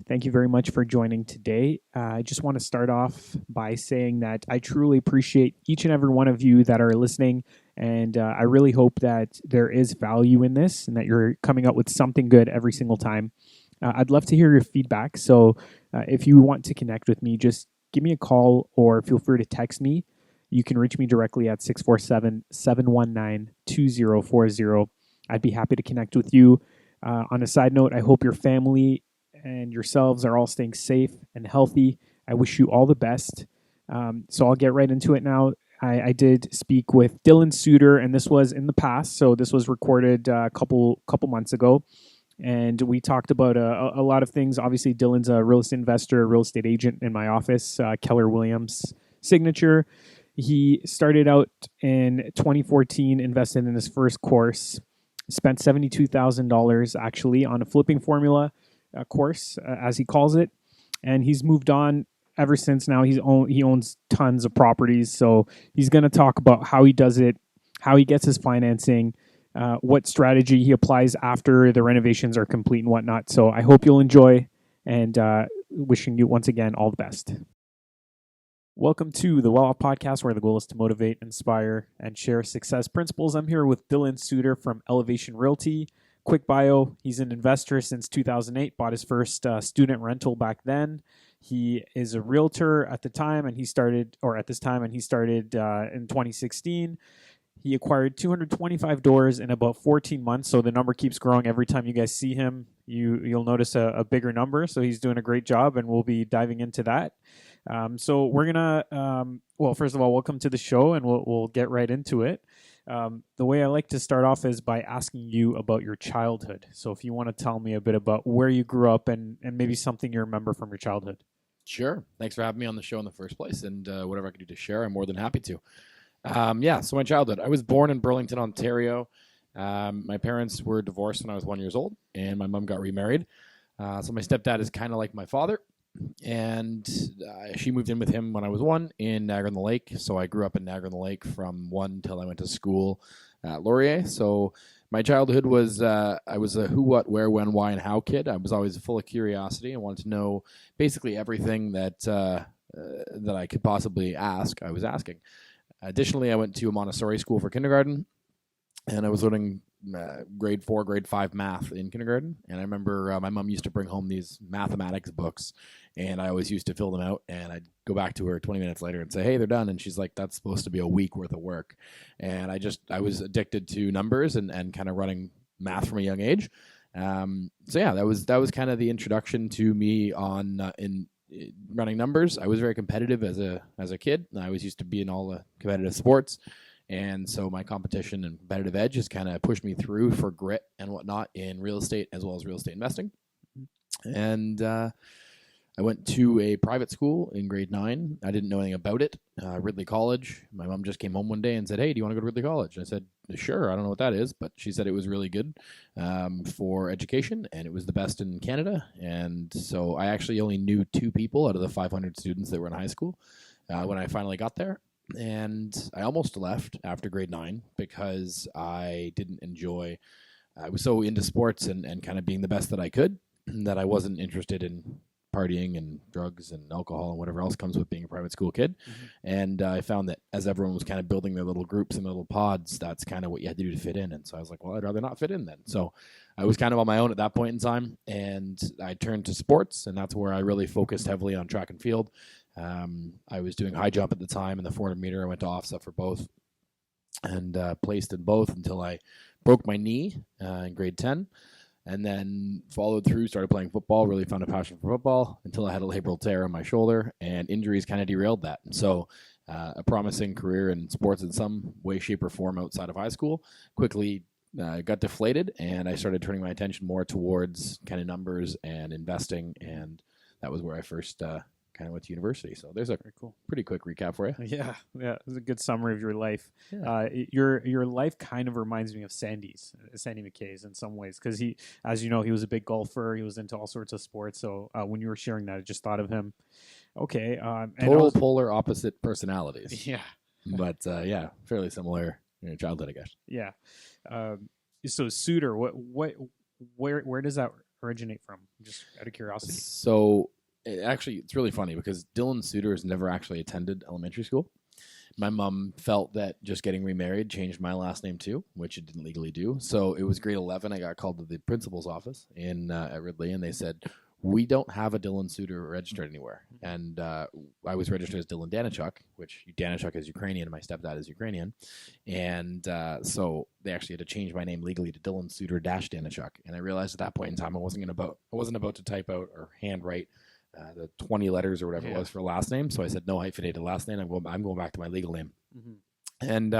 Thank you very much for joining today. I just want to start off by saying that I truly appreciate each and every one of you that are listening, and I really hope that there is value in this and that you're coming up with something good every single time. I'd love to hear your feedback, so if you want to connect with me, just give me a call or feel free to text me. You can reach me directly at 647-719-2040. I'd be happy to connect with you. On a side note, I hope your family and yourselves are all staying safe and healthy. I wish you all the best. So I'll get right into it now. I did speak with Dylan Suitor, and this was in the past. So this was recorded a couple months ago. And we talked about a lot of things. Obviously, Dylan's a real estate investor, real estate agent in my office, Keller Williams signature. He started out in 2014, invested in his first course, spent $72,000 actually on a flipping formula course, as he calls it, and he's moved on ever since. Now he owns tons of properties, so he's going to talk about how he does it, how he gets his financing, what strategy he applies after the renovations are complete and whatnot. So I hope you'll enjoy, and wishing you once again all the best. Welcome to the Well Off Podcast, where the goal is to motivate, inspire, and share success principles. I'm here with Dylan Suitor from Elevation Realty. Quick bio, he's an investor since 2008, bought his first student rental back then. He is a realtor at the time, and he started in 2016. He acquired 225 doors in about 14 months, so the number keeps growing every time you guys see him. You'll notice a bigger number, so he's doing a great job, and we'll be diving into that. So we're going to, first of all, welcome to the show, and we'll get right into it. The way I like to start off is by asking you about your childhood. So if you want to tell me a bit about where you grew up and maybe something you remember from your childhood. Sure. Thanks for having me on the show in the first place, and whatever I can do to share, I'm more than happy to. So my childhood. I was born in Burlington, Ontario. My parents were divorced when I was 1 year old, and my mom got remarried. So my stepdad is kind of like my father, and she moved in with him when I was one in Niagara-on-the-Lake. So I grew up in Niagara-on-the-Lake from one till I went to school at Laurier. So my childhood was, I was a who, what, where, when, why, and how kid. I was always full of curiosity. I wanted to know basically everything that I could possibly ask. I was asking. Additionally, I went to a Montessori school for kindergarten, and I was learning grade 4, grade 5 math in kindergarten. And I remember my mom used to bring home these mathematics books, and I always used to fill them out, and I'd go back to her 20 minutes later and say, hey, they're done. And she's like, that's supposed to be a week worth of work. And I was addicted to numbers and kind of running math from a young age. That was kind of the introduction to me in running numbers. I was very competitive as a kid. I always used to be in all the competitive sports. And so my competition and competitive edge has kind of pushed me through for grit and whatnot in real estate as well as real estate investing. And I went to a private school in grade 9. I didn't know anything about it. Ridley College. My mom just came home one day and said, hey, do you want to go to Ridley College? I said, sure. I don't know what that is, but she said it was really good for education, and it was the best in Canada. And so I actually only knew 2 people out of the 500 students that were in high school when I finally got there. And I almost left after grade 9 because I didn't enjoy, I was so into sports and kind of being the best that I could that I wasn't interested in partying and drugs and alcohol and whatever else comes with being a private school kid. Mm-hmm. And I found that as everyone was kind of building their little groups and little pods, that's kind of what you had to do to fit in. And so I was like, well, I'd rather not fit in then. So I was kind of on my own at that point in time, and I turned to sports, and that's where I really focused heavily on track and field. I was doing high jump at the time, and the 400 meter. I went to OFSA for both and placed in both until I broke my knee in grade 10. And then followed through, started playing football, really found a passion for football until I had a labral tear on my shoulder, and injuries kind of derailed that. And so a promising career in sports in some way, shape, or form outside of high school quickly got deflated, and I started turning my attention more towards kind of numbers and investing, and that was where I first kind of went to university. So there's a pretty quick recap for you. Yeah, it was a good summary of your life. Yeah. Your life kind of reminds me of Sandy McKay's in some ways, because he, as you know, he was a big golfer. He was into all sorts of sports. So when you were sharing that, I just thought of him. Okay. Total polar opposite personalities. Yeah. But fairly similar in your childhood, I guess. Yeah. So Suitor, where does that originate from? Just out of curiosity. So actually, it's really funny because Dylan Suitor has never actually attended elementary school. My mom felt that just getting remarried changed my last name too, which it didn't legally do. So it was grade 11. I got called to the principal's office at Ridley, and they said, we don't have a Dylan Suitor registered anywhere. And I was registered as Dylan Danichuk, which Danichuk is Ukrainian, and my stepdad is Ukrainian. And so they actually had to change my name legally to Dylan Suitor Danichuk. And I realized at that point in time I wasn't about to type out or handwrite the 20 letters or whatever it was for last name. So I said, no hyphenated last name. I'm going back to my legal name. And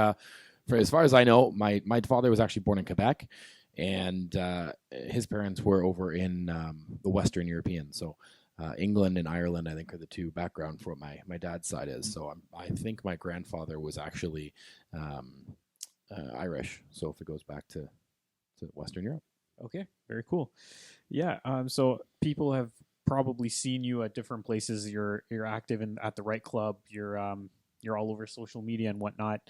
for as far as I know, my father was actually born in Quebec, and his parents were over in the Western European. So England and Ireland, I think, are the two background for what my dad's side is. So I think my grandfather was actually Irish. So if it goes back to Western Europe. Okay, very cool. Yeah. So people have probably seen you at different places. You're active at the REITE Club. You're all over social media and whatnot.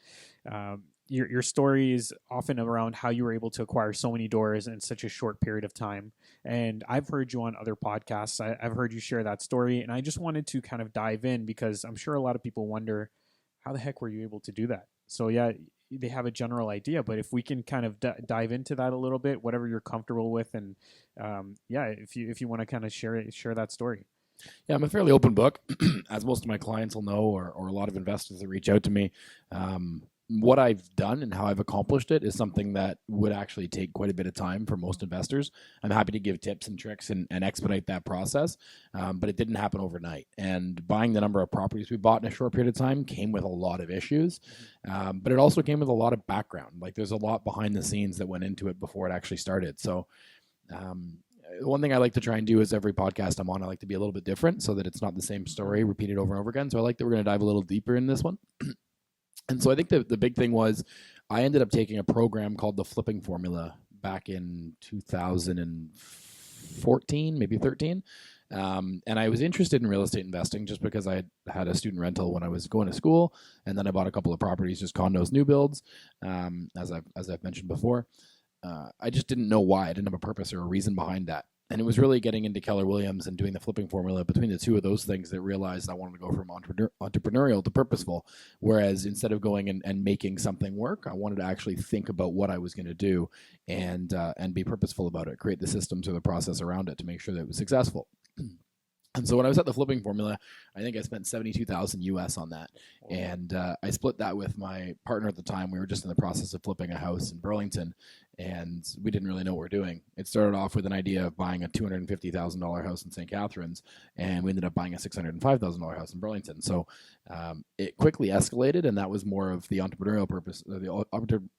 Your story is often around how you were able to acquire so many doors in such a short period of time. And I've heard you on other podcasts. I've heard you share that story, and I just wanted to kind of dive in because I'm sure a lot of people wonder, how the heck were you able to do that? So yeah, they have a general idea, but if we can kind of dive into that a little bit, whatever you're comfortable with, and if you want to kind of share that story. Yeah, I'm a fairly open book, as most of my clients will know, or a lot of investors that reach out to me. What I've done and how I've accomplished it is something that would actually take quite a bit of time for most investors. I'm happy to give tips and tricks and expedite that process, but it didn't happen overnight. And buying the number of properties we bought in a short period of time came with a lot of issues, but it also came with a lot of background. Like there's a lot behind the scenes that went into it before it actually started. So one thing I like to try and do is every podcast I'm on, I like to be a little bit different so that it's not the same story repeated over and over again. So I like that we're going to dive a little deeper in this one. And so I think the big thing was I ended up taking a program called the Flipping Formula back in 2014, maybe 13. And I was interested in real estate investing just because I had a student rental when I was going to school. And then I bought a couple of properties, just condos, new builds, as I've mentioned before. I just didn't know why. I didn't have a purpose or a reason behind that. And it was really getting into Keller Williams and doing the Flipping Formula between the two of those things that realized I wanted to go from entrepreneurial to purposeful. Whereas instead of going and making something work, I wanted to actually think about what I was going to do and be purposeful about it, create the systems or the process around it to make sure that it was successful. And so when I was at the Flipping Formula, I think I spent $72,000 US on that. And I split that with my partner at the time. We were just in the process of flipping a house in Burlington, and we didn't really know what we were doing. It started off with an idea of buying a $250,000 house in St. Catharines, and we ended up buying a $605,000 house in Burlington. So it quickly escalated, and that was more of the entrepreneurial purpose, the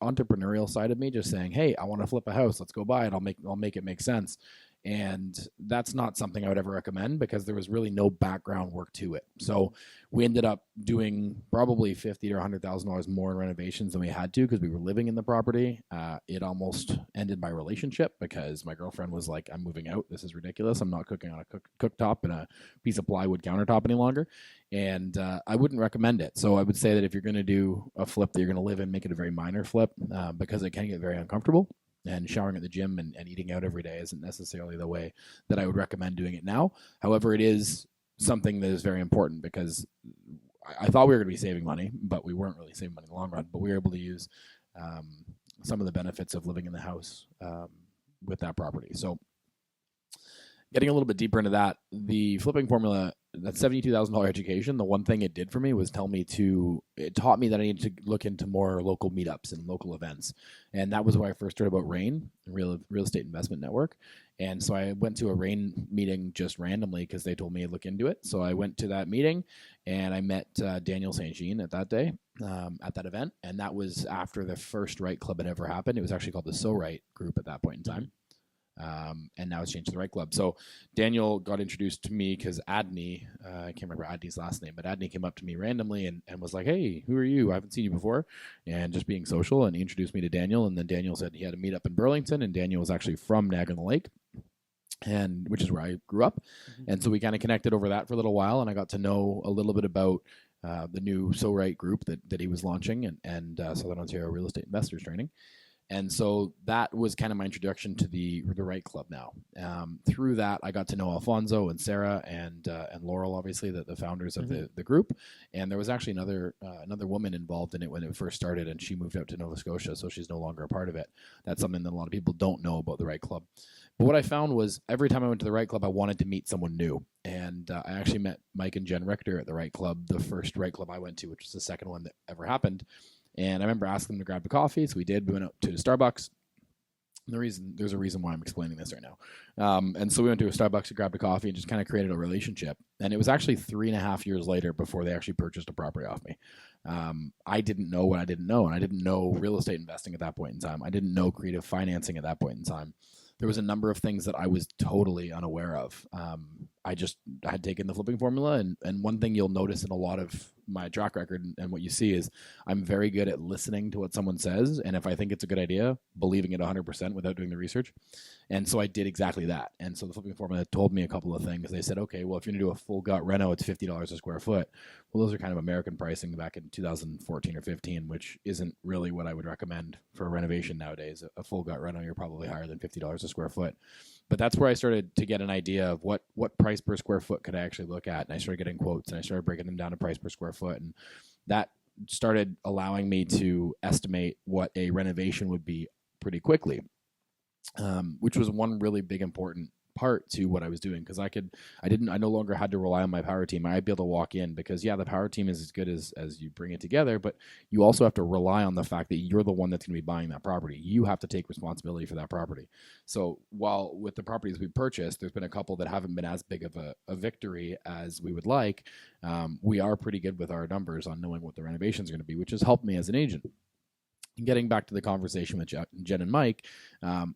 entrepreneurial side of me, just saying, hey, I want to flip a house. Let's go buy it. I'll make it make sense. And that's not something I would ever recommend because there was really no background work to it. So we ended up doing probably $50,000 or $100,000 more in renovations than we had to because we were living in the property. It almost ended my relationship because my girlfriend was like, I'm moving out. This is ridiculous. I'm not cooking on a cooktop and a piece of plywood countertop any longer. And I wouldn't recommend it. So I would say that if you're going to do a flip that you're going to live in, make it a very minor flip because it can get very uncomfortable. And showering at the gym and eating out every day isn't necessarily the way that I would recommend doing it now. However, it is something that is very important because I thought we were going to be saving money, but we weren't really saving money in the long run. But we were able to use some of the benefits of living in the house with that property. So getting a little bit deeper into that, the Flipping Formula, that $72,000 education, the one thing it did for me was it taught me that I needed to look into more local meetups and local events. And that was where I first heard about REIN, Real Estate Investment Network. And so I went to a REIN meeting just randomly because they told me to look into it. So I went to that meeting and I met Daniel St. Jean at that day, at that event. And that was after the first REITE Club had ever happened. It was actually called the So REITE group at that point in time. And now it's changed to the REITE Club. So Daniel got introduced to me because Adney, I can't remember Adney's last name, but Adney came up to me randomly and was like, hey, who are you? I haven't seen you before. And just being social, and he introduced me to Daniel. And then Daniel said he had a meetup in Burlington, and Daniel was actually from Niagara-on-the-Lake, which is where I grew up. Mm-hmm. And so we kind of connected over that for a little while, and I got to know a little bit about the new So REITE group that he was launching and Southern Ontario Real Estate Investors Training. And so that was kind of my introduction to the REITE Club now. Through that, I got to know Alfonso and Sarah and Laurel, obviously, the founders of the group. And there was actually another woman involved in it when it first started, and she moved out to Nova Scotia, so she's no longer a part of it. That's something that a lot of people don't know about the REITE Club. But what I found was every time I went to the REITE Club, I wanted to meet someone new. And I actually met Mike and Jen Richter at the REITE Club, the first REITE Club I went to, which was the second one that ever happened. And I remember asking them to grab a coffee, so we did. We went out to Starbucks. There's a reason why I'm explaining this right now. And so we went to a Starbucks to grab a coffee and just kind of created a relationship. And it was actually 3.5 years later before they actually purchased a property off me. I didn't know what I didn't know, and I didn't know real estate investing at that point in time. I didn't know creative financing at that point in time. There was a number of things that I was totally unaware of. I had taken the flipping formula, and one thing you'll notice in a lot of my track record and what you see is I'm very good at listening to what someone says, and if I think it's a good idea, believing it 100% without doing the research. And so I did exactly that. And so the flipping formula told me a couple of things. They said, okay, well, if you're going to do a full gut reno, it's $50 a square foot. Well, those are kind of American pricing back in 2014 or 15, which isn't really what I would recommend for a renovation nowadays. A full gut reno, you're probably higher than $50 a square foot. But that's where I started to get an idea of what price per square foot could I actually look at. And I started getting quotes, and I started breaking them down to price per square foot. And that started allowing me to estimate what a renovation would be pretty quickly, which was one really big important part to what I was doing, because I no longer had to rely on my power team. I'd be able to walk in, because the power team is as good as you bring it together, but you also have to rely on the fact that you're the one that's going to be buying that property. You have to take responsibility for that property. So while with the properties we purchased, there's been a couple that haven't been as big of a victory as we would like, we are pretty good with our numbers on knowing what the renovations are going to be, which has helped me as an agent. Getting back to the conversation with Jen and Mike,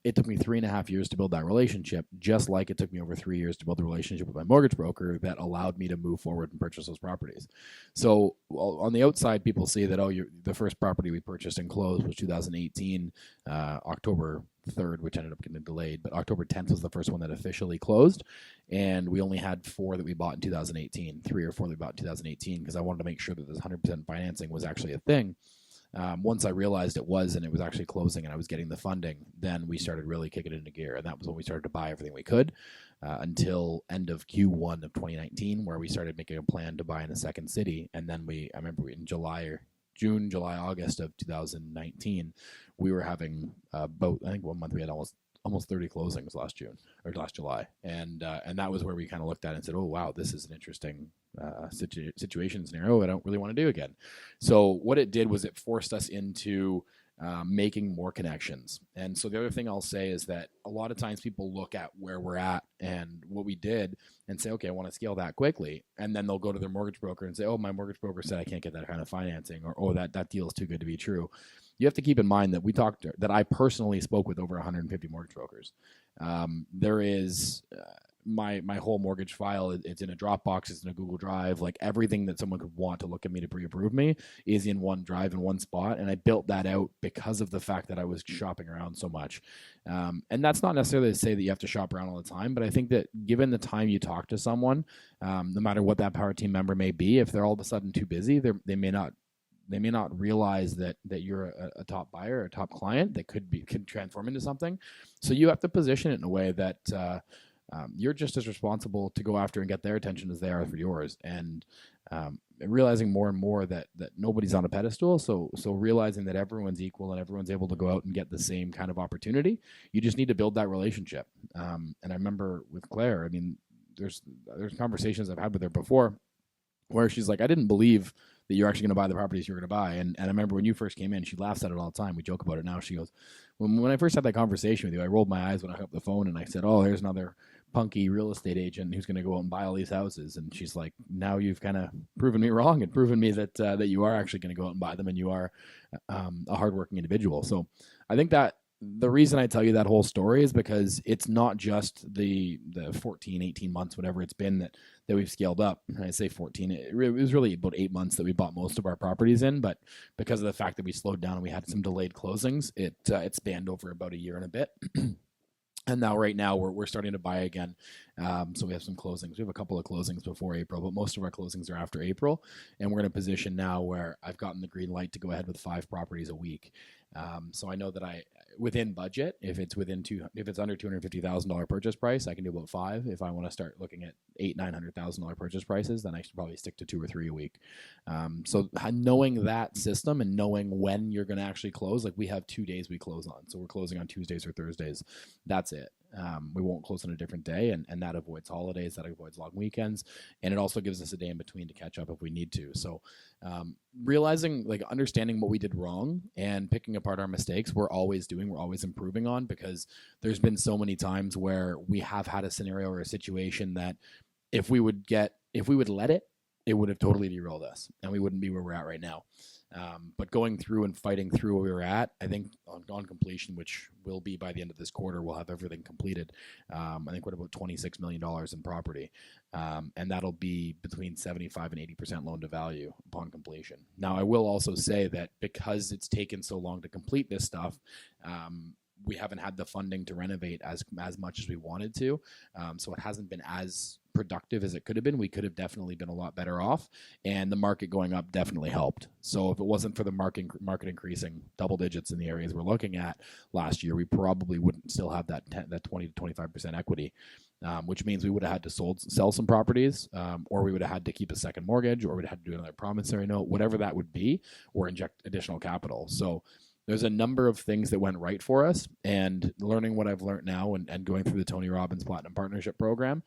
it took me 3.5 years to build that relationship, just like it took me over 3 years to build the relationship with my mortgage broker that allowed me to move forward and purchase those properties. So on the outside, people see that, the first property we purchased and closed was 2018, October 3rd, which ended up getting delayed, but October 10th was the first one that officially closed, and we only had 4 that we bought in 2018, 3 or 4 that we bought in 2018, because I wanted to make sure that this 100% financing was actually a thing. Once I realized it was, and it was actually closing and I was getting the funding, then we started really kicking it into gear. And that was when we started to buy everything we could until end of Q1 of 2019, where we started making a plan to buy in a second city. And then I remember in June, July, August of 2019, we were having about, I think 1 month we had almost 30 closings last July. And that was where we kind of looked at it and said, oh, wow, this is an interesting situation scenario I don't really want to do again. So what it did was it forced us into making more connections. And so the other thing I'll say is that a lot of times people look at where we're at and what we did and say, okay, I want to scale that quickly. And then they'll go to their mortgage broker and say, oh, my mortgage broker said I can't get that kind of financing, or, oh, that deal is too good to be true. You have to keep in mind that I personally spoke with over 150 mortgage brokers. There is my whole mortgage file. It's in a Dropbox. It's in a Google Drive. Like everything that someone could want to look at me to pre-approve me is in one drive in one spot. And I built that out because of the fact that I was shopping around so much. And that's not necessarily to say that you have to shop around all the time, but I think that given the time you talk to someone, no matter what that power team member may be, if they're all of a sudden too busy, they may not realize that you're a top buyer or a top client that could transform into something. So you have to position it in a way that you're just as responsible to go after and get their attention as they are for yours. And realizing more and more that nobody's on a pedestal. So realizing that everyone's equal and everyone's able to go out and get the same kind of opportunity. You just need to build that relationship. And I remember with Claire, I mean, there's conversations I've had with her before where she's like, I didn't believe that you're actually going to buy the properties you're going to buy. And I remember when you first came in, she laughs at it all the time. We joke about it now. She goes, when I first had that conversation with you, I rolled my eyes when I hung up the phone and I said, oh, here's another punky real estate agent who's going to go out and buy all these houses. And she's like, now you've kind of proven me wrong and proven me that you are actually going to go out and buy them, and you are a hardworking individual. So I think that the reason I tell you that whole story is because it's not just the 14, 18 months, whatever it's been that we've scaled up. And I say 14, it was really about 8 months that we bought most of our properties in, but because of the fact that we slowed down and we had some delayed closings, it spanned over about a year and a bit. And now, right now, we're starting to buy again. So we have some closings. We have a couple of closings before April, but most of our closings are after April. And we're in a position now where I've gotten the green light to go ahead with 5 properties a week. So I know that within budget. If it's if it's under $250,000 purchase price, I can do about 5. If I want to start looking at $800,000-900,000 purchase prices, then I should probably stick to 2 or 3 a week. So knowing that system and knowing when you're going to actually close, like we have 2 days we close on, so we're closing on Tuesdays or Thursdays. That's it. We won't close on a different day, and that avoids holidays, that avoids long weekends, and it also gives us a day in between to catch up if we need to. So realizing, like understanding what we did wrong and picking apart our mistakes, we're always improving on, because there's been so many times where we have had a scenario or a situation that if we would let it, it would have totally derailed us and we wouldn't be where we're at right now. But going through and fighting through where we were at, I think on completion, which will be by the end of this quarter, we'll have everything completed. I think we're at about $26 million in property. And that'll be between 75 and 80% loan to value upon completion. Now, I will also say that because it's taken so long to complete this stuff, we haven't had the funding to renovate as much as we wanted to. So it hasn't been as productive as it could have been. We could have definitely been a lot better off, and the market going up definitely helped. So if it wasn't for the market increasing double digits in the areas we're looking at last year, we probably wouldn't still have that 20 to 25% equity, which means we would have had to sell some properties, or we would have had to keep a second mortgage, or we'd have had to do another promissory note, whatever that would be, or inject additional capital. So there's a number of things that went right for us, and learning what I've learned now and going through the Tony Robbins Platinum Partnership Program,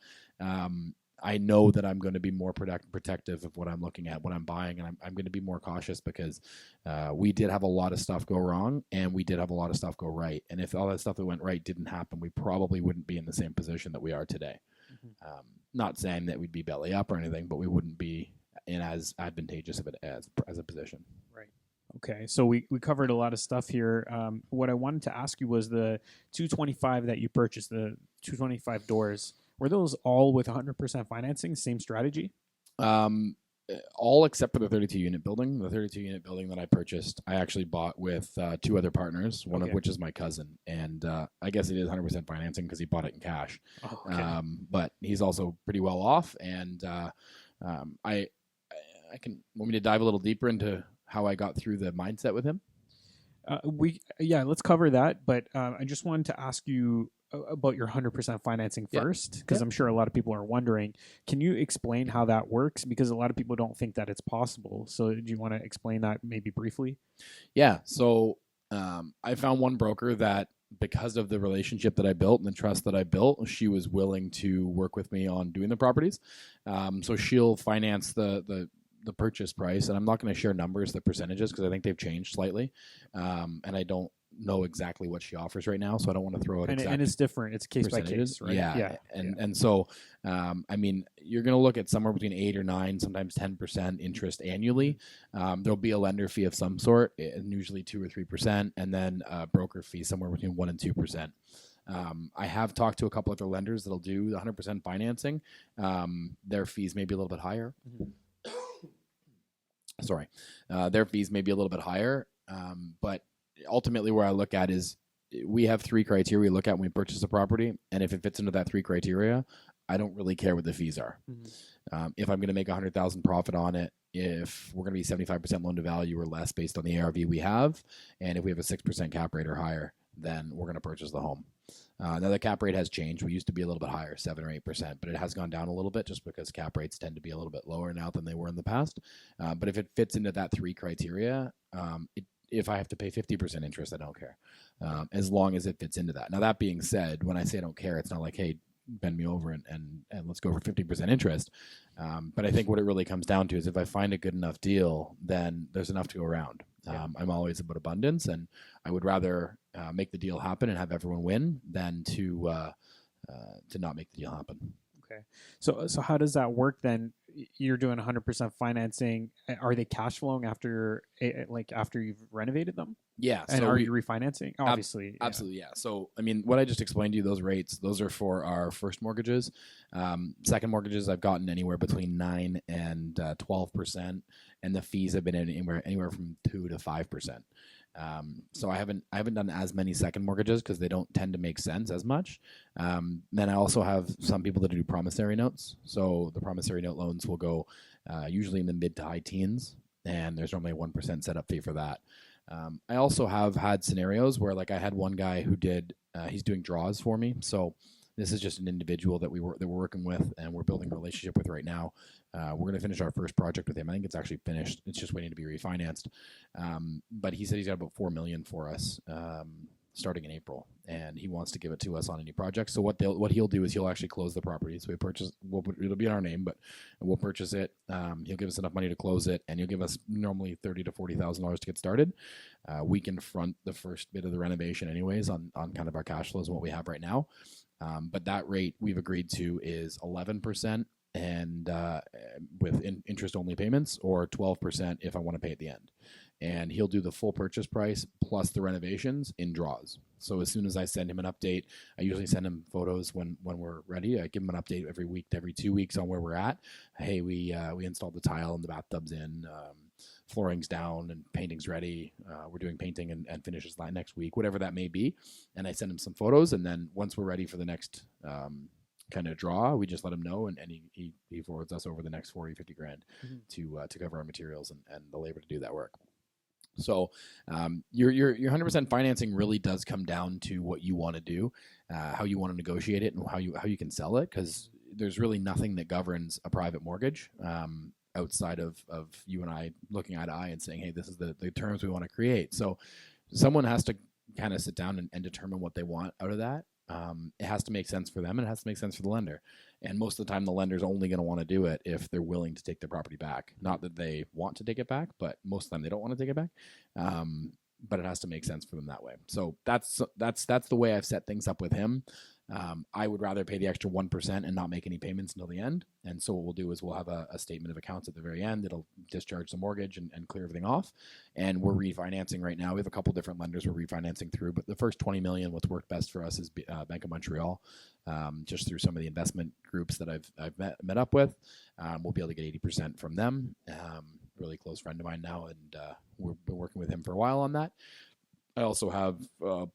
I know that I'm going to be more protective of what I'm looking at, what I'm buying, and I'm going to be more cautious, because we did have a lot of stuff go wrong, and we did have a lot of stuff go right. And if all that stuff that went right didn't happen, we probably wouldn't be in the same position that we are today. Mm-hmm. Not saying that we'd be belly up or anything, but we wouldn't be in as advantageous of it as a position. Right. Okay, so we covered a lot of stuff here. What I wanted to ask you was the 225 that you purchased, the 225 doors. Were those all with 100% financing, same strategy? All except for the 32-unit building. The 32-unit building that I purchased, I actually bought with 2 other partners, one of which is my cousin. And I guess it is 100% financing because he bought it in cash. Oh, okay. But he's also pretty well off. And I can want me to dive a little deeper into how I got through the mindset with him? Let's cover that. But I just wanted to ask you about your 100% financing first, because I'm sure a lot of people are wondering. Can you explain how that works? Because a lot of people don't think that it's possible. So do you want to explain that maybe briefly? Yeah. So I found one broker that, because of the relationship that I built and the trust that I built, she was willing to work with me on doing the properties. So she'll finance the purchase price, and I'm not going to share numbers, the percentages, because I think they've changed slightly, and I don't know exactly what she offers right now, so I don't want to throw it. And it's different; it's case by case, right? And so, I mean, you're going to look at somewhere between 8 or 9, sometimes 10% interest annually. There'll be a lender fee of some sort, and usually 2 or 3%, and then a broker fee somewhere between 1 and 2%. I have talked to a couple other lenders that'll do 100% financing. Their fees may be a little bit higher. Mm-hmm. Sorry, their fees may be a little bit higher, but ultimately where I look at is we have 3 criteria we look at when we purchase a property, and if it fits into that 3 criteria, I don't really care what the fees are. Mm-hmm. If I'm going to make $100,000 profit on it, if we're going to be 75% loan to value or less based on the ARV we have, and if we have a 6% cap rate or higher, then we're going to purchase the home. Now the cap rate has changed. We used to be a little bit higher, 7 or 8%, but it has gone down a little bit just because cap rates tend to be a little bit lower now than they were in the past. But if it fits into that 3 criteria, if I have to pay 50% interest, I don't care, as long as it fits into that. Now that being said, when I say I don't care, it's not like, hey, bend me over and let's go for 50% interest. But I think what it really comes down to is if I find a good enough deal, then there's enough to go around. I'm always about abundance, and I would rather make the deal happen and have everyone win than to not make the deal happen. Okay. So how does that work then? You're doing 100% financing. Are they cash flowing after you've renovated them? Yeah. And are you refinancing? Obviously. Absolutely, yeah. So, I mean, what I just explained to you, those rates, those are for our first mortgages. Second mortgages, I've gotten anywhere between 9 and 12%, and the fees have been anywhere from 2 to 5%. So I haven't done as many second mortgages because they don't tend to make sense as much. Then I also have some people that do promissory notes. So the promissory note loans will go usually in the mid to high teens, and there's normally a 1% setup fee for that. I also have had scenarios where, like, I had one guy who did he's doing draws for me. So this is just an individual that we're working with and we're building a relationship with right now. We're going to finish our first project with him. I think it's actually finished. It's just waiting to be refinanced. But he said he's got about $4 million for us starting in April, and he wants to give it to us on any project. So what he'll do is he'll actually close the property. So it'll be in our name, but we'll purchase it. He'll give us enough money to close it, and he'll give us normally $30,000 to $40,000 to get started. We can front the first bit of the renovation anyways on kind of our cash flows and what we have right now. But that rate we've agreed to is 11% and with interest only payments, or 12% if I want to pay at the end. And he'll do the full purchase price plus the renovations in draws. So as soon as I send him an update, I usually send him photos when we're ready. I give him an update every week to every 2 weeks on where we're at. Hey, we installed the tile and the bathtub's in, flooring's down and painting's ready. We're doing painting and finishes next week, whatever that may be. And I send him some photos, and then once we're ready for the next kind of draw, we just let him know, and he forwards us over the next 40-50 grand to cover our materials and the labor to do that work. So your 100% financing really does come down to what you want to do, how you want to negotiate it, and how you can sell it, because there's really nothing that governs a private mortgage outside of you and I looking eye to eye and saying, hey, this is the terms we want to create. So someone has to kind of sit down and determine what they want out of that. It has to make sense for them, and it has to make sense for the lender. And most of the time, the lender's only going to want to do it if they're willing to take their property back. Not that they want to take it back, but most of the time they don't want to take it back. But it has to make sense for them that way. So that's the way I've set things up with him. I would rather pay the extra 1% and not make any payments until the end. And so what we'll do is we'll have a statement of accounts at the very end. It'll discharge the mortgage and clear everything off. And we're refinancing right now. We have a couple different lenders we're refinancing through, but the first $20 million, what's worked best for us is Bank of Montreal. Just through some of the investment groups that I've met up with, we'll be able to get 80% from them. Really close friend of mine now, and we've been working with him for a while on that. I also have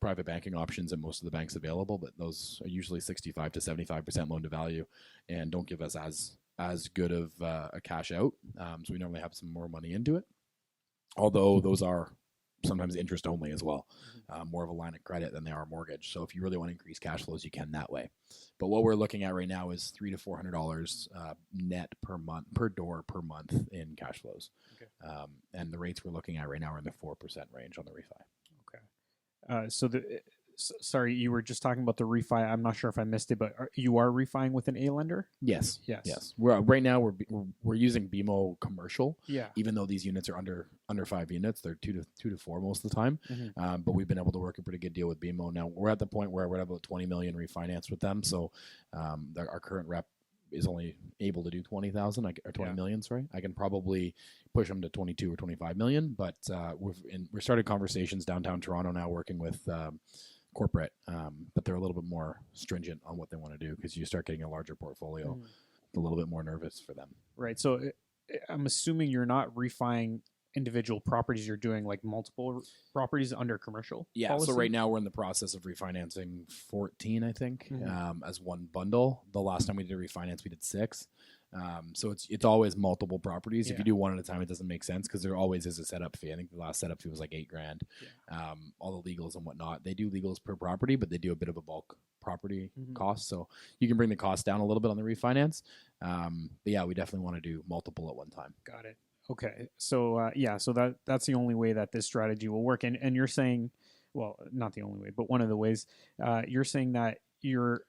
private banking options at most of the banks available, but those are usually 65 to 75% loan to value and don't give us as good of a cash out. So we normally have some more money into it, although those are sometimes interest only as well, more of a line of credit than they are a mortgage. So if you really want to increase cash flows, you can that way. But what we're looking at right now is $300 to $400 net per month, per door per month in cash flows. Okay. And the rates we're looking at right now are in the 4% range on the refi. Sorry, you were just talking about the refi. I'm not sure if I missed it, but you are refining with an A lender? Yes. Right now we're using BMO commercial. Yeah. Even though these units are under 5 units, they're two to four most of the time. But we've been able to work a pretty good deal with BMO. Now we're at the point where we're at about 20 million refinanced with them. So our current rep is only able to do 20,000 or 20 million. Sorry, I can probably push them to 22 or 25 million. But we're started conversations downtown Toronto now, working with corporate, but they're a little bit more stringent on what they want to do, because you start getting a larger portfolio, a little bit more nervous for them. Right. So I'm assuming you're not refining individual properties, you're doing like multiple properties under commercial policy? So right now we're in the process of refinancing 14, I think, as one bundle. The last time we did a refinance, we did 6. So it's always multiple properties. If you do one at a time, it doesn't make sense, because there always is a setup fee. I think the last setup fee was like $8,000. All the legals and whatnot. They do legals per property, but they do a bit of a bulk property cost. So you can bring the cost down a little bit on the refinance. But yeah, we definitely want to do multiple at one time. Got it. Okay. So so that's the only way that this strategy will work. And you're saying, well, not the only way, but one of the ways, you're saying that you're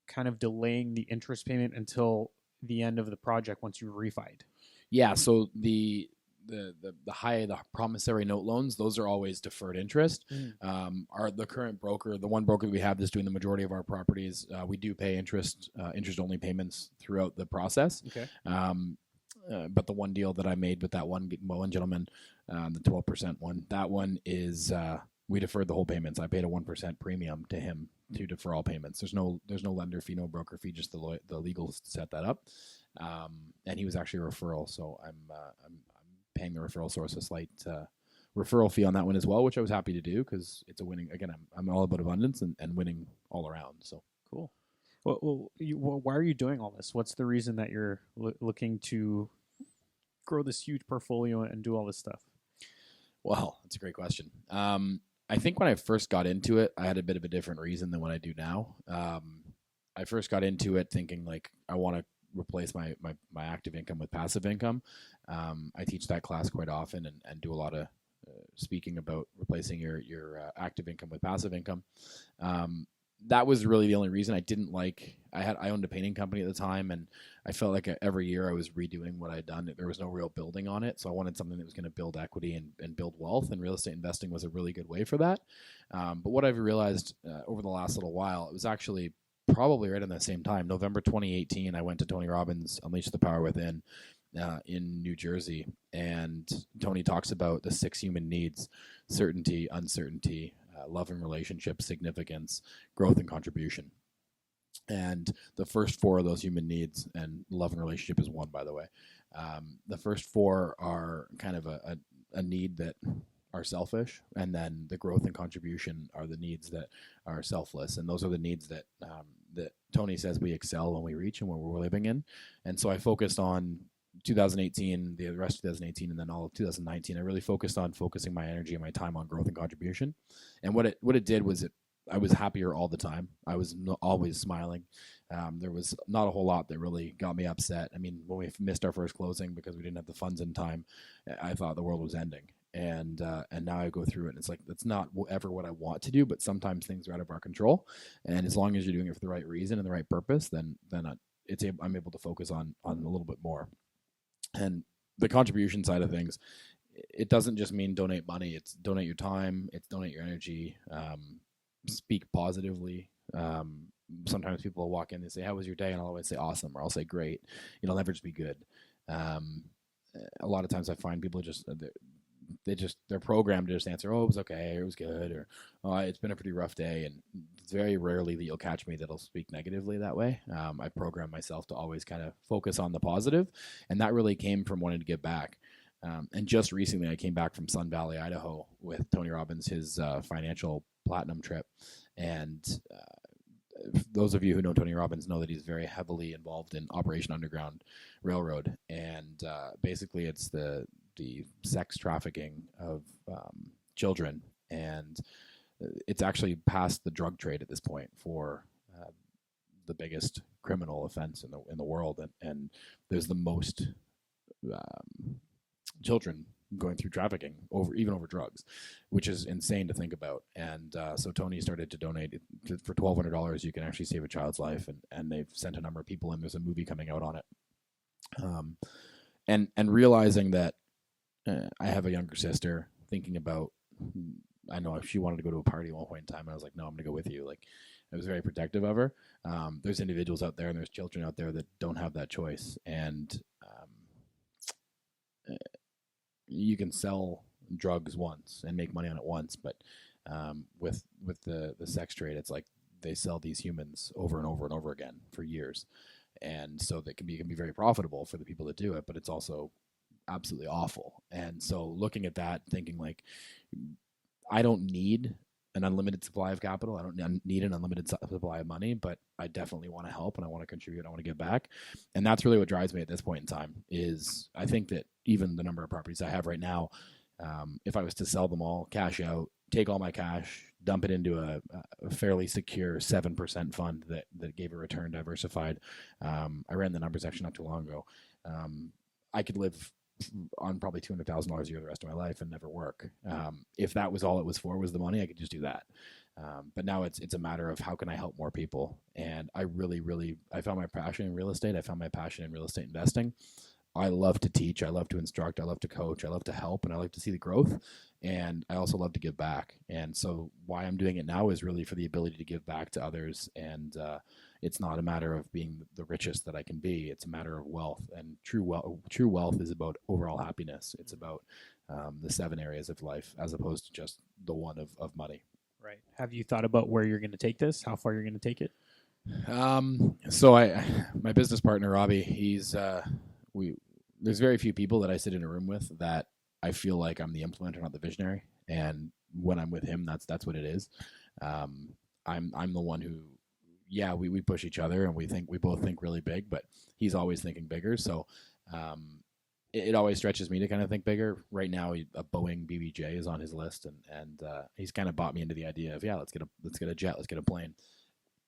kind of delaying the interest payment until the end of the project once you've refied. Yeah. So the promissory note loans, those are always deferred interest. The current broker, the one broker we have that's doing the majority of our properties, we do pay interest only payments throughout the process. Okay. But the one deal that I made with that one gentleman, the 12% one, that one is we deferred the whole payments. I paid a 1% premium to him to defer all payments. There's no lender fee, no broker fee, just the legals to set that up. And he was actually a referral, so I'm paying the referral source a slight referral fee on that one as well, which I was happy to do, because it's a winning. Again, I'm all about abundance and winning all around. So cool. Well, why are you doing all this? What's the reason that you're looking to grow this huge portfolio and do all this stuff? Well, that's a great question. I think when I first got into it, I had a bit of a different reason than what I do now. I first got into it thinking like I want to replace my active income with passive income. I teach that class quite often and do a lot of speaking about replacing your active income with passive income. That was really the only reason. I didn't like. I owned a painting company at the time, and I felt like every year I was redoing what I'd done. There was no real building on it, so I wanted something that was going to build equity and build wealth. And real estate investing was a really good way for that. But what I've realized over the last little while, it was actually probably right in the same time, November 2018. I went to Tony Robbins' Unleash the Power Within in New Jersey, and Tony talks about the 6 human needs: certainty, uncertainty, love and relationship, significance, growth, and contribution. And the first 4 of those human needs, and love and relationship is one, by the way. The first 4 are kind of a need that are selfish, and then the growth and contribution are the needs that are selfless, and those are the needs that that Tony says we excel when we reach and when we're living in. And so I focused on 2018, the rest of 2018, and then all of 2019. I really focusing my energy and my time on growth and contribution. And what it did was I was happier all the time. I was always smiling. There was not a whole lot that really got me upset. I mean, when we missed our first closing because we didn't have the funds in time, I thought the world was ending. And now I go through it, and it's like that's not ever what I want to do. But sometimes things are out of our control, and as long as you're doing it for the right reason and the right purpose, then I'm able to focus on a little bit more. And the contribution side of things, it doesn't just mean donate money. It's donate your time. It's donate your energy. Speak positively. Sometimes people will walk in and say, "How was your day?" And I'll always say, "Awesome," or I'll say, "Great." It'll never just be good. A lot of times I find people they're programmed to just answer, "Oh, it was okay," or "It was good," or "Oh, it's been a pretty rough day." And it's very rarely that you'll catch me that'll speak negatively that way. I program myself to always kind of focus on the positive, and that really came from wanting to give back. And just recently, I came back from Sun Valley, Idaho, with Tony Robbins, his financial platinum trip. And those of you who know Tony Robbins know that he's very heavily involved in Operation Underground Railroad, and basically it's the sex trafficking of children, and it's actually past the drug trade at this point for the biggest criminal offense in the world, and there's the most children going through trafficking over drugs, which is insane to think about. And so Tony started to donate for $1,200. You can actually save a child's life, and they've sent a number of people in. There's a movie coming out on it. And realizing that I have a younger sister, thinking about, I know she wanted to go to a party at one point in time, and I was like, no, I'm going to go with you. Like, I was very protective of her. There's individuals out there and there's children out there that don't have that choice. And you can sell drugs once and make money on it once, but with the sex trade, it's like they sell these humans over and over and over again for years. And so that can be very profitable for the people that do it, but it's also absolutely awful. And so looking at that, thinking like, I don't need an unlimited supply of capital. I don't need an unlimited supply of money, but I definitely want to help and I want to contribute. I want to give back. And that's really what drives me at this point in time is I think that even the number of properties I have right now, if I was to sell them all, cash out, take all my cash, dump it into a fairly secure 7% fund that gave a return diversified. I ran the numbers actually not too long ago. I could live on probably $200,000 a year the rest of my life and never work. If that was all it was for, was the money, I could just do that. But now it's a matter of how can I help more people? And I found my passion in real estate. I found my passion in real estate investing. I love to teach. I love to instruct. I love to coach. I love to help, and I like to see the growth. And I also love to give back. And so why I'm doing it now is really for the ability to give back to others. And it's not a matter of being the richest that I can be. It's a matter of wealth. And true wealth is about overall happiness. It's about the 7 areas of life as opposed to just the one of money. Right. Have you thought about where you're going to take this? How far you're going to take it? So my business partner, Robbie, there's very few people that I sit in a room with that I feel like I'm the implementer, not the visionary. And when I'm with him, that's what it is. I'm the one who, we push each other and we both think really big, but he's always thinking bigger. So, it always stretches me to kind of think bigger. Right now, a Boeing BBJ is on his list, and he's kind of bought me into the idea of, yeah, let's get a jet, let's get a plane.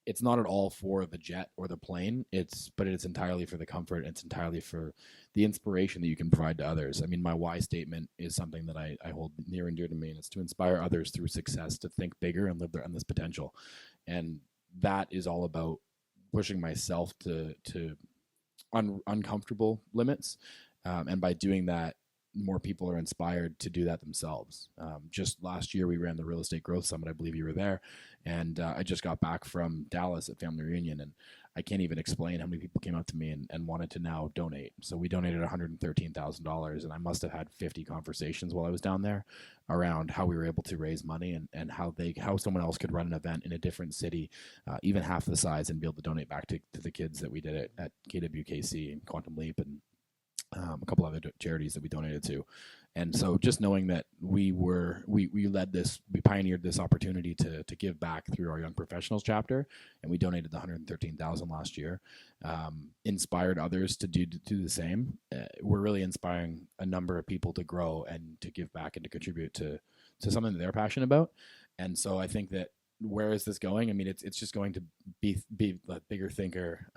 It's not at all for the jet or the plane. But it's entirely for the comfort. It's entirely for the inspiration that you can provide to others. I mean, my why statement is something that I hold near and dear to me, and it's to inspire others through success to think bigger and live their endless potential. And that is all about pushing myself to uncomfortable limits, and by doing that, more people are inspired to do that themselves. Just last year, we ran the Real Estate Growth Summit. I believe you were there. And I just got back from Dallas at Family Reunion, and I can't even explain how many people came up to me and wanted to now donate. So we donated $113,000, and I must have had 50 conversations while I was down there around how we were able to raise money, and how someone else could run an event in a different city, even half the size, and be able to donate back to the kids that we did it at KWKC and Quantum Leap and a couple other charities that we donated to. And so just knowing that we pioneered this opportunity to give back through our Young Professionals chapter, and we donated the $113,000 last year, inspired others to do the same. We're really inspiring a number of people to grow and to give back and to contribute to something that they're passionate about. And so I think that, where is this going? I mean, it's just going to be a bigger thinker,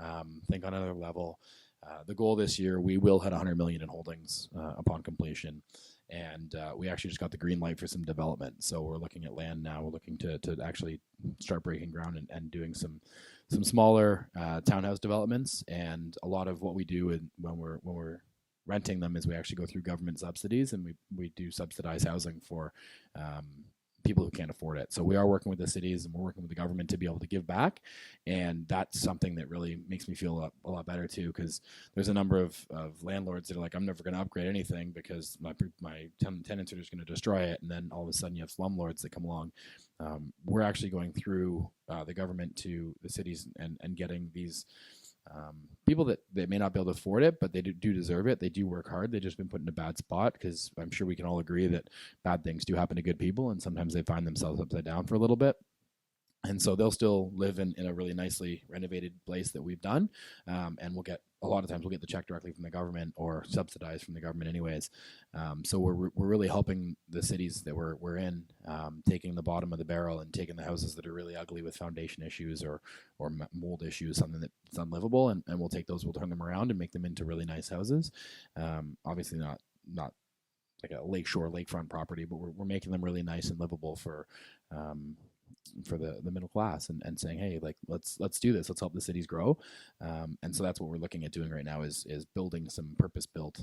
think on another level. The goal this year, we will hit 100 million in holdings upon completion, and we actually just got the green light for some development. So we're looking at land now. We're looking to actually start breaking ground and doing some smaller townhouse developments. And a lot of what we do when we're renting them is we actually go through government subsidies, and we do subsidized housing for people who can't afford it. So we are working with the cities, and we're working with the government to be able to give back. And that's something that really makes me feel a lot better too, because there's a number of landlords that are like, I'm never going to upgrade anything because my tenants are just going to destroy it. And then all of a sudden you have slumlords that come along. We're actually going through the government to the cities and getting these people that may not be able to afford it, but they do deserve it. They do work hard. They've just been put in a bad spot, because I'm sure we can all agree that bad things do happen to good people, and sometimes they find themselves upside down for a little bit. And so they'll still live in a really nicely renovated place that we've done. And a lot of times we'll get the check directly from the government or subsidized from the government anyways. So we're really helping the cities that we're in, taking the bottom of the barrel and taking the houses that are really ugly with foundation issues or mold issues, something that's unlivable. And we'll take those, we'll turn them around and make them into really nice houses. Obviously not like a lakefront property, but we're making them really nice and livable for the middle class, and saying, hey, like let's do this, let's help the cities grow. And so that's what we're looking at doing right now, is building some purpose-built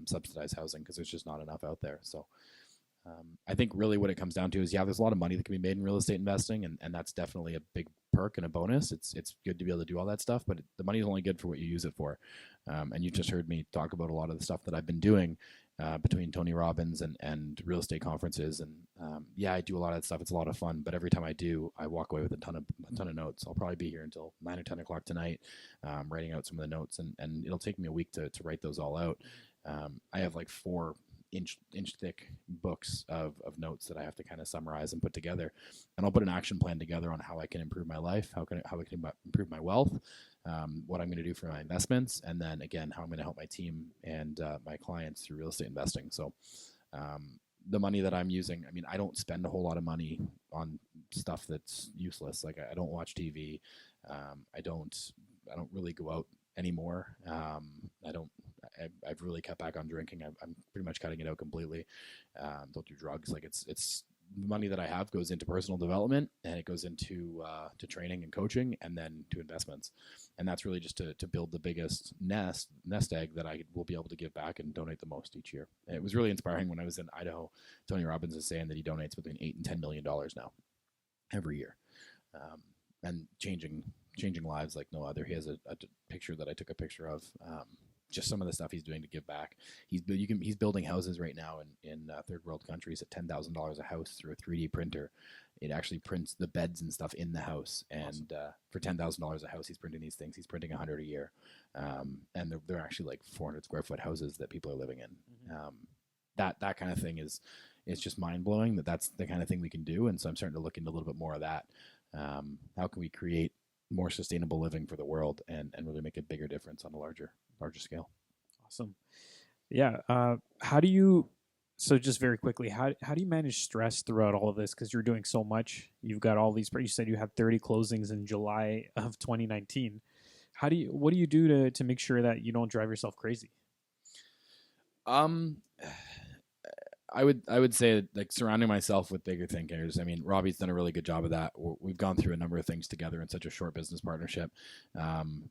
subsidized housing, because there's just not enough out there. So I think really what it comes down to is, yeah, there's a lot of money that can be made in real estate investing, and that's definitely a big perk and a bonus. It's good to be able to do all that stuff, but the money is only good for what you use it for. And you just heard me talk about a lot of the stuff that I've been doing between Tony Robbins and real estate conferences. And yeah, I do a lot of that stuff. It's a lot of fun, but every time I do, I walk away with a ton of notes. I'll probably be here until 9 or 10 o'clock tonight, writing out some of the notes, and it'll take me a week to write those all out. I have like 4-inch thick books of notes that I have to kind of summarize and put together, and I'll put an action plan together on how I can improve my life, how I can improve my wealth, what I'm going to do for my investments, and then again, how I'm going to help my team and my clients through real estate investing. So the money that I'm using, I mean, I don't spend a whole lot of money on stuff that's useless. Like I don't watch TV. I don't really go out anymore. I've really cut back on drinking. I'm pretty much cutting it out completely. Don't do drugs. Like it's the money that I have goes into personal development, and it goes into to training and coaching, and then to investments. And that's really just to build the biggest nest egg that I will be able to give back and donate the most each year. And it was really inspiring when I was in Idaho. Tony Robbins is saying that he donates between $8 and $10 million now every year, and changing lives like no other. He has a picture that I took a picture of. Just some of the stuff he's doing to give back. He's building houses right now in third world countries at $10,000 a house through a 3D printer. It actually prints the beds and stuff in the house. And for $10,000 a house, he's printing these things. He's printing 100 a year, and they're actually like 400 square foot houses that people are living in. Mm-hmm. That kind of thing is just mind blowing. That's the kind of thing we can do. And so I'm starting to look into a little bit more of that. How can we create more sustainable living for the world and really make a bigger difference on a larger scale? Awesome. Yeah. How do you? So just very quickly, how do you manage stress throughout all of this? Because you're doing so much. You've got all these. You said you had 30 closings in July of 2019. What do you do to make sure that you don't drive yourself crazy? Um, I would say like surrounding myself with bigger thinkers. I mean, Robbie's done a really good job of that. We've gone through a number of things together in such a short business partnership. Um,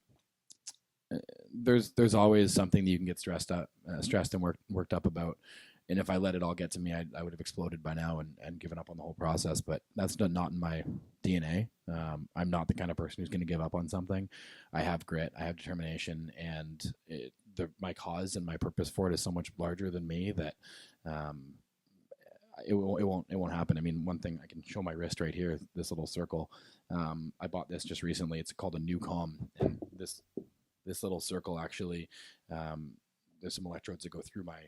there's always something that you can get stressed and worked up about. And if I let it all get to me, I would have exploded by now and given up on the whole process. But that's not in my DNA. I'm not the kind of person who's going to give up on something. I have grit, I have determination, and my cause and my purpose for it is so much larger than me that um, it won't happen. I mean, one thing I can show my wrist right here, this little circle. I bought this just recently. It's called a Newcom, and this little circle actually, there's some electrodes that go through my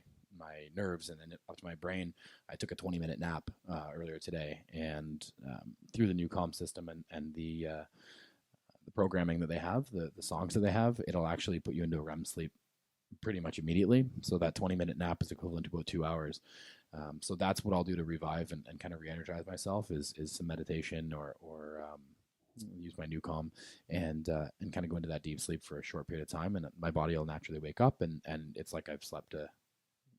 nerves and then up to my brain. I took a 20-minute nap earlier today, and through the Newcom system and the programming that they have, the songs that they have, it'll actually put you into a REM sleep pretty much immediately. So that 20-minute nap is equivalent to about 2 hours. So that's what I'll do to revive and kind of re-energize myself is some meditation or use my Newcom and kind of go into that deep sleep for a short period of time, and my body will naturally wake up and it's like I've slept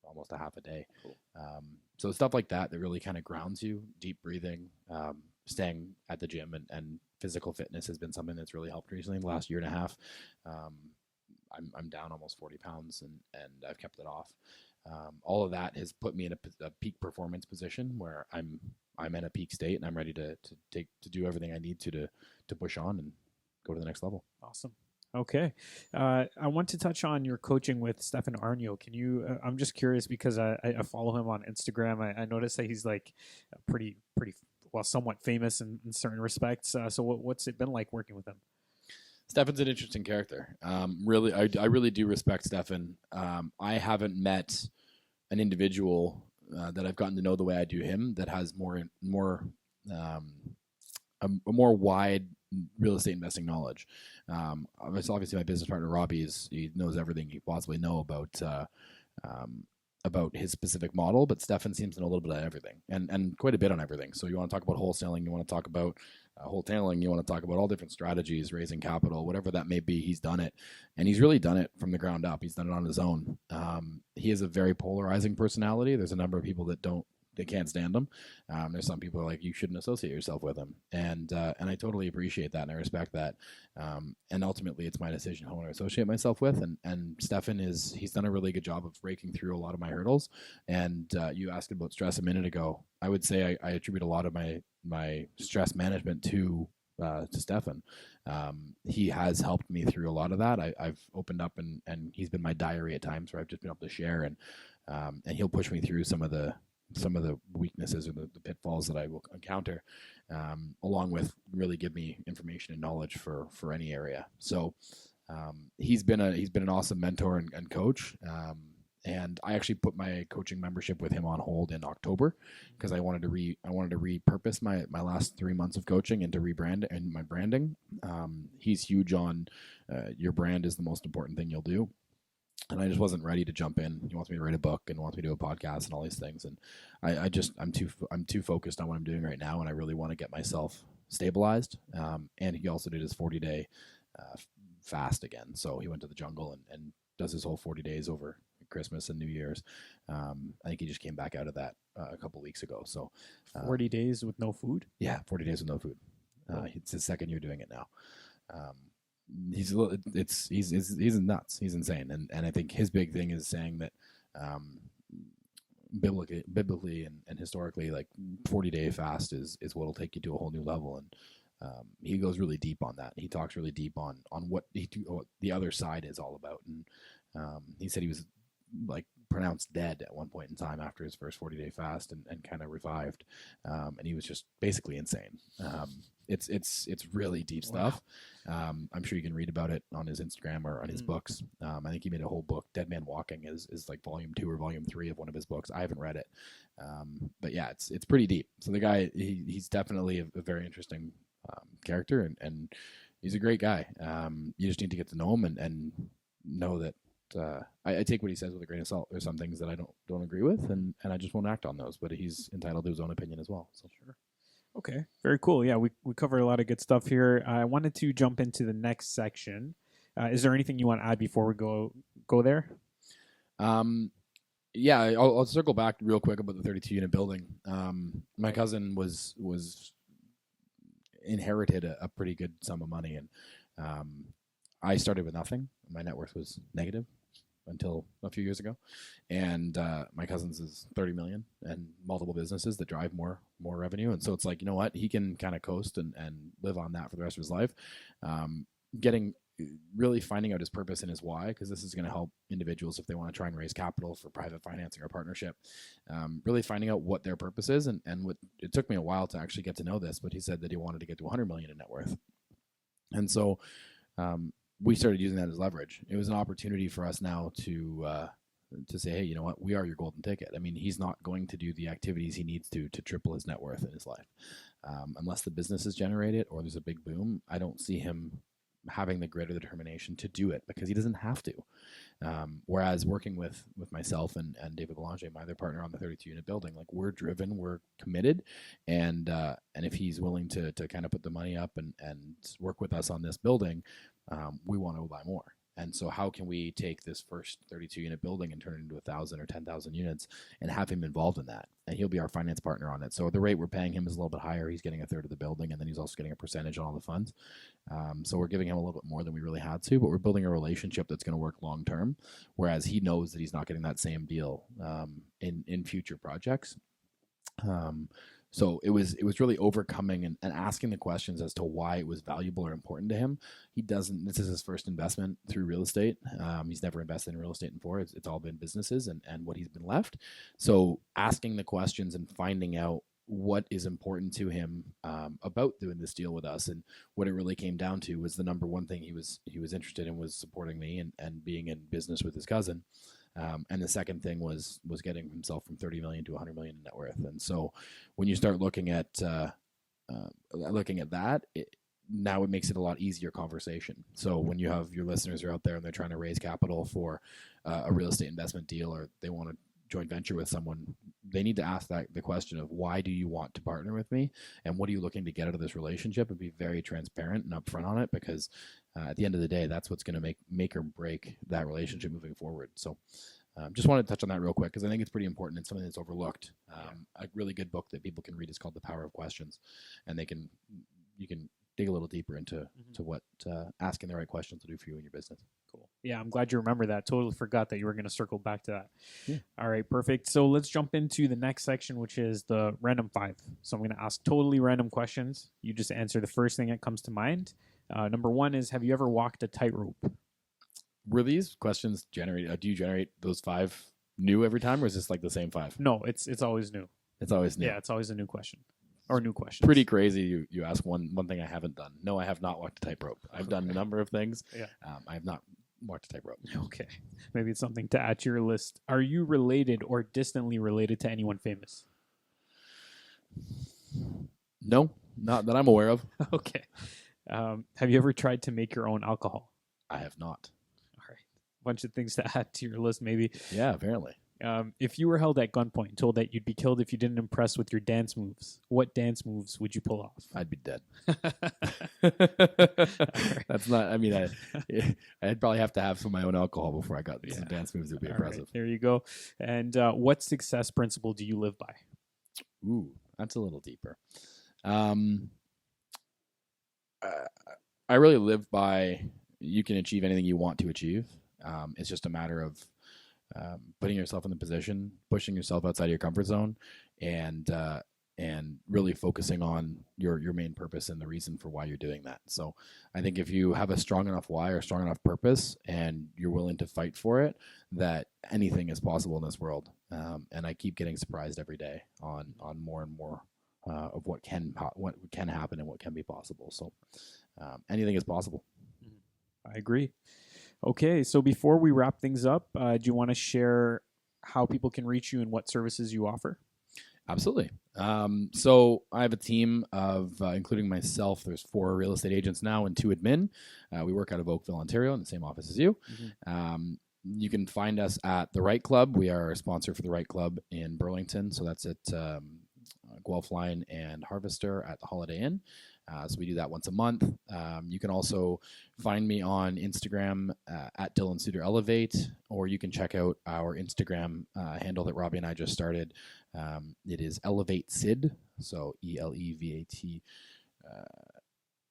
almost a half a day. Cool. So stuff like that really kind of grounds you. Deep breathing, staying at the gym, and physical fitness has been something that's really helped recently in the last year and a half. I'm down almost 40 pounds and I've kept it off. All of that has put me in a peak performance position where I'm in a peak state and I'm ready to do everything I need to push on and go to the next level. Awesome. Okay. I want to touch on your coaching with Stefan Aarnio. Can you, I'm just curious because I follow him on Instagram. I noticed that he's like pretty, well, somewhat famous in certain respects. So what's it been like working with him? Stefan's an interesting character. Really, I really do respect Stefan. I haven't met an individual that I've gotten to know the way I do him that has a more wide real estate investing knowledge. Obviously my business partner Robbie he knows everything he possibly know about his specific model, but Stefan seems to know a little bit of everything and quite a bit on everything. So you want to talk about wholesaling, you want to talk about wholetailing, you want to talk about all different strategies, raising capital, whatever that may be. He's done it, and he's really done it from the ground up. He's done it on his own. He is a very polarizing personality. There's a number of people that they can't stand him. There's some people who are like, you shouldn't associate yourself with him, and I totally appreciate that and I respect that. And ultimately, it's my decision who I want to associate myself with. And Stefan he's done a really good job of breaking through a lot of my hurdles. And you asked about stress a minute ago. I would say I attribute a lot of my stress management to Stefan. He has helped me through a lot of that. I've opened up and he's been my diary at times where I've just been able to share and he'll push me through some of the weaknesses or the pitfalls that I will encounter, along with really give me information and knowledge for any area. So he's been an awesome mentor and coach. And I actually put my coaching membership with him on hold in October because I wanted to repurpose my last 3 months of coaching into rebrand and my branding. He's huge on your brand is the most important thing you'll do. And I just wasn't ready to jump in. He wants me to write a book and wants me to do a podcast and all these things. And I'm too focused on what I'm doing right now. And I really want to get myself stabilized. And he also did his 40-day fast again. So he went to the jungle and does his whole 40 days over Christmas and New Year's. I think he just came back out of that a couple weeks ago. So 40 days with no food? Yeah, 40 days with no food. It's his second year doing it now. He's nuts. He's insane, and I think his big thing is saying that biblically and historically, like 40-day fast is what'll take you to a whole new level, and he goes really deep on that. He talks really deep on what the other side is all about, and he said he was like pronounced dead at one point in time after his first 40-day fast and kind of revived, and he was just basically insane. It's really deep stuff. Wow. I'm sure you can read about it on his Instagram or on his books. I think he made a whole book. Dead Man Walking is like volume 2 or volume 3 of one of his books. I haven't read it, but yeah, it's pretty deep. So the guy, he's definitely a very interesting character, and he's a great guy. You just need to get to know him and know that I take what he says with a grain of salt. There's some things that I don't agree with, and I just won't act on those. But he's entitled to his own opinion as well. So Sure. Okay, very cool. Yeah, we covered a lot of good stuff here. I wanted to jump into the next section. Is there anything you want to add before we go there? Yeah, I'll circle back real quick about the 32 unit building. My cousin was inherited a pretty good sum of money, and I started with nothing. My net worth was negative until a few years ago, and my cousin's is 30 million and multiple businesses that drive more revenue. And so it's like, you know what, he can kind of coast and live on that for the rest of his life. Really finding out his purpose and his why, because this is going to help individuals if they want to try and raise capital for private financing or partnership. Really finding out what their purpose is, and what it took me a while to actually get to know this, but he said that he wanted to get to 100 million in net worth. And so we started using that as leverage. It was an opportunity for us now to say, hey, you know what, we are your golden ticket. I mean, he's not going to do the activities he needs to triple his net worth in his life. Unless the businesses generate it or there's a big boom, I don't see him having the grit or the determination to do it, because he doesn't have to. Whereas working with myself and David Belanger, my other partner on the 32 unit building, like, we're driven, we're committed, and if he's willing to kind of put the money up and work with us on this building, we want to buy more. And so how can we take this first 32 unit building and turn it into 1,000 or 10,000 units and have him involved in that? And he'll be our finance partner on it. So the rate we're paying him is a little bit higher. He's getting a third of the building, and then he's also getting a percentage on all the funds. So we're giving him a little bit more than we really had to, but we're building a relationship that's going to work long term, whereas he knows that he's not getting that same deal in future projects. So it was really overcoming and asking the questions as to why it was valuable or important to him. This is his first investment through real estate. He's never invested in real estate before. It's all been businesses and what he's been left. So asking the questions and finding out what is important to him about doing this deal with us, and what it really came down to was the number one thing he was interested in was supporting me and being in business with his cousin. And the second thing was getting himself from 30 million to 100 million in net worth. And so when you start looking at that, now it makes it a lot easier conversation. So when you have your listeners are out there and they're trying to raise capital for a real estate investment deal, or they want to joint venture with someone, they need to ask the question of, why do you want to partner with me, and what are you looking to get out of this relationship, and be very transparent and upfront on it, because at the end of the day, that's what's going to make or break that relationship moving forward. So just wanted to touch on that real quick, because I think it's pretty important. It's something that's overlooked. A really good book that people can read is called The Power of Questions, and you can dig a little deeper into what asking the right questions will do for you in your business. Cool. Yeah, I'm glad you remember that. Totally forgot that you were going to circle back to that. Yeah. All right, perfect. So let's jump into the next section, which is the random 5. So I'm going to ask totally random questions. You just answer the first thing that comes to mind. Number 1 is, have you ever walked a tightrope? Were these questions generated? Do you generate those 5 new every time, or is this like the same 5? No, it's always new. It's always new. Yeah, it's always a new question. Or new questions. Pretty crazy. You ask one thing I haven't done. No, I have not walked a tightrope. I've done a number of things. Yeah. I have not walked a tightrope. Okay. Maybe it's something to add to your list. Are you related or distantly related to anyone famous? No, not that I'm aware of. Okay. Have you ever tried to make your own alcohol? I have not. All right. Bunch of things to add to your list, maybe. Yeah, apparently. If you were held at gunpoint and told that you'd be killed if you didn't impress with your dance moves, what dance moves would you pull off? I'd be dead. That's not, I mean, I'd probably have to have some of my own alcohol before I got some dance moves that would be impressive. Right, there you go. And what success principle do you live by? Ooh, that's a little deeper. I really live by, you can achieve anything you want to achieve. It's just a matter of putting yourself in the position, pushing yourself outside of your comfort zone, and really focusing on your main purpose and the reason for why you're doing that. So I think if you have a strong enough why or strong enough purpose, and you're willing to fight for it, that anything is possible in this world. And I keep getting surprised every day on more and more of what can happen and what can be possible. So anything is possible. I agree. Okay, so before we wrap things up, do you want to share how people can reach you and what services you offer? Absolutely. So I have a team of, including myself, there's 4 real estate agents now and 2 admin. We work out of Oakville, Ontario, in the same office as you. you can find us at the REITE Club. We are a sponsor for the REITE Club in Burlington. So that's at Guelph Line and Harvester at the Holiday Inn. So we do that once a month. You can also find me on Instagram at Dylan Suitor Elevate, or you can check out our Instagram handle that Robbie and I just started. It is Elevate Sid, so ELEVATE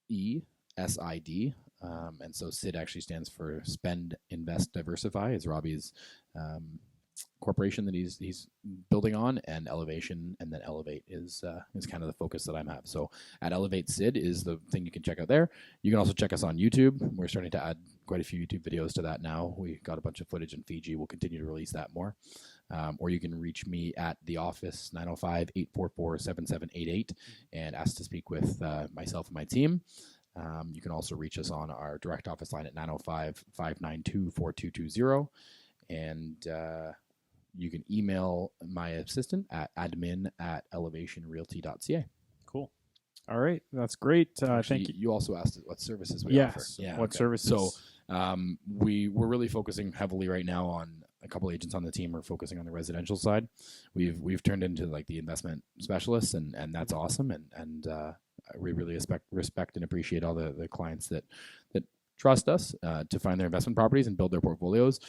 ESID. And so SID actually stands for Spend, Invest, Diversify, is Robbie's corporation that he's building on, and Elevation and then Elevate is kind of the focus that I'm at. So at Elevate Sid is the thing you can check out there. You can also check us on YouTube. We're starting to add quite a few YouTube videos to that now. We got a bunch of footage in Fiji. We'll continue to release that more. Or you can reach me at the office, 905-844-7788, and ask to speak with myself and my team. You can also reach us on our direct office line at 905-592-4220. And you can email my assistant at admin@elevationrealty.ca. Cool. All right. That's great. Actually, thank you. You also asked what services we offer. Yeah. What services? So we're really focusing heavily right now on a couple agents on the team are focusing on the residential side. We've turned into like the investment specialists, and that's awesome. And we really respect and appreciate all the clients that trust us to find their investment properties and build their portfolios.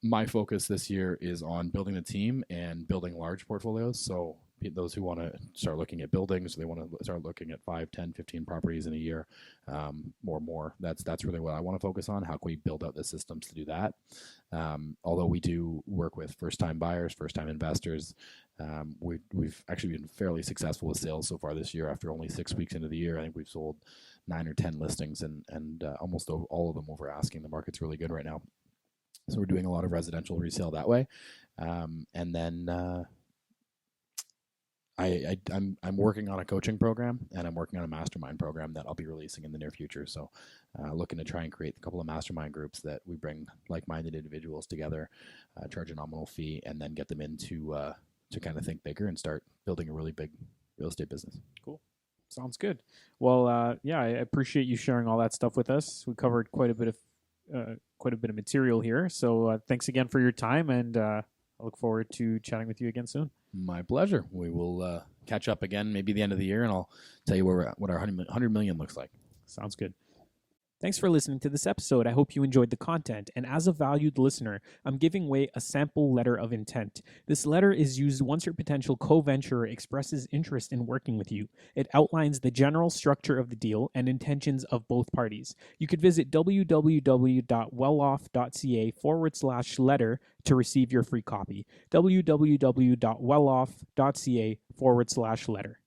My focus this year is on building the team and building large portfolios. So those who want to start looking at buildings, they want to start looking at 5, 10, 15 properties in a year, more. That's really what I want to focus on. How can we build out the systems to do that? Although we do work with first-time buyers, first-time investors, we've actually been fairly successful with sales so far this year. After only 6 weeks into the year, I think we've sold 9 or 10 listings, and almost all of them over asking. The market's really good right now. So we're doing a lot of residential resale that way. And then I'm working on a coaching program, and I'm working on a mastermind program that I'll be releasing in the near future. So looking to try and create a couple of mastermind groups that we bring like-minded individuals together, charge a nominal fee, and then get them into to kind of think bigger and start building a really big real estate business. Cool. Sounds good. Well, I appreciate you sharing all that stuff with us. We covered quite a bit of material here. So thanks again for your time, and I look forward to chatting with you again soon. My pleasure. We will catch up again maybe the end of the year, and I'll tell you what our 100 million looks like. Sounds good. Thanks for listening to this episode. I hope you enjoyed the content. And as a valued listener, I'm giving away a sample letter of intent. This letter is used once your potential co-venturer expresses interest in working with you. It outlines the general structure of the deal and intentions of both parties. You could visit www.welloff.ca/letter to receive your free copy. www.welloff.ca/letter.